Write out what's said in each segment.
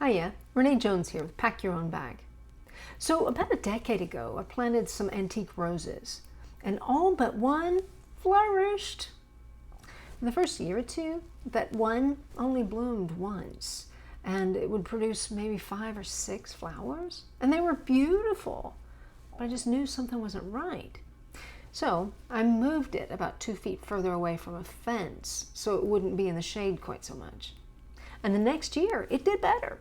Hiya, Renee Jones here with Pack Your Own Bag. So about a decade ago, I planted some antique roses, and all but one flourished. In the first year or two, that one only bloomed once, and it would produce maybe 5 or 6 flowers, and they were beautiful, but I just knew something wasn't right. So I moved it about 2 feet further away from a fence so it wouldn't be in the shade quite so much. And the next year, it did better.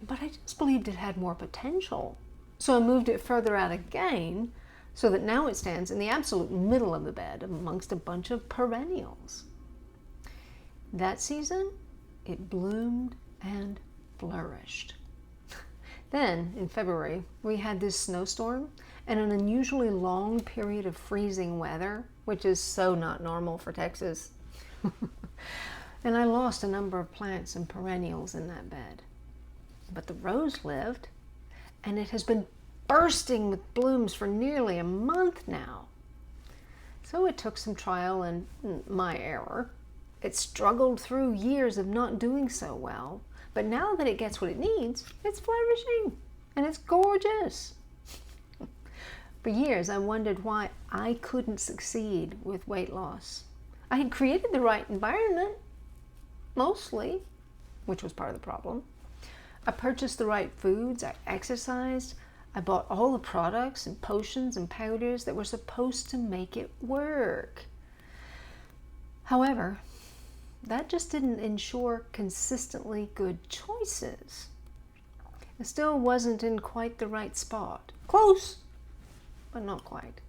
But I just believed it had more potential. So I moved it further out again so that now it stands in the absolute middle of the bed amongst a bunch of perennials. That season, it bloomed and flourished. Then, in February, we had this snowstorm and an unusually long period of freezing weather, which is so not normal for Texas. And I lost a number of plants and perennials in that bed. But the rose lived, and it has been bursting with blooms for nearly a month now. So it took some trial and my error. It struggled through years of not doing so well, but now that it gets what it needs, it's flourishing, and it's gorgeous. For years, I wondered why I couldn't succeed with weight loss. I had created the right environment, mostly, which was part of the problem. I purchased the right foods, I exercised, I bought all the products and potions and powders that were supposed to make it work. However, that just didn't ensure consistently good choices. I still wasn't in quite the right spot. Close, but not quite.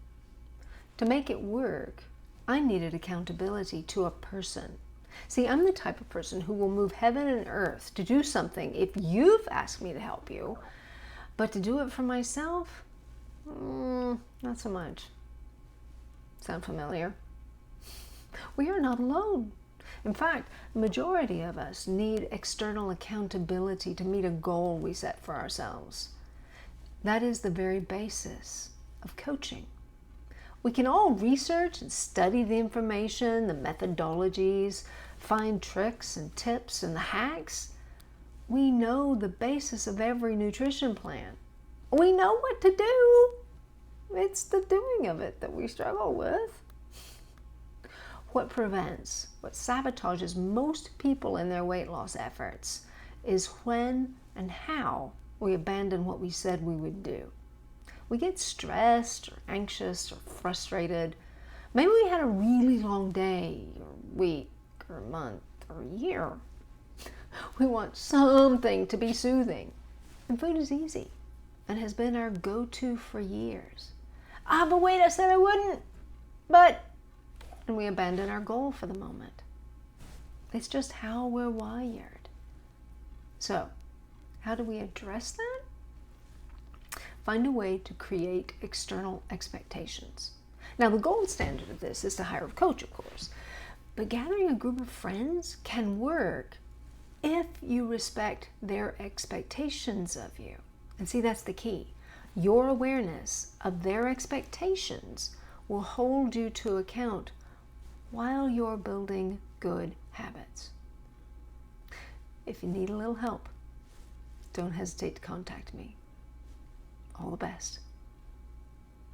To make it work, I needed accountability to a person. See, I'm the type of person who will move heaven and earth to do something if you've asked me to help you, but to do it for myself, not so much. Sound familiar? We are not alone. In fact, the majority of us need external accountability to meet a goal we set for ourselves. That is the very basis of coaching. We can all research and study the information, the methodologies, find tricks and tips and the hacks. We know the basis of every nutrition plan. We know what to do. It's the doing of it that we struggle with. What prevents, what sabotages most people in their weight loss efforts is when and how we abandon what we said we would do. We get stressed or anxious or frustrated. Maybe we had a really long day or week or month or year. We want something to be soothing. And food is easy and has been our go-to for years. But wait, I said I wouldn't. And we abandon our goal for the moment. It's just how we're wired. So, how do we address that? Find a way to create external expectations. Now, the gold standard of this is to hire a coach, of course. But gathering a group of friends can work if you respect their expectations of you. And see, that's the key. Your awareness of their expectations will hold you to account while you're building good habits. If you need a little help, don't hesitate to contact me. All the best.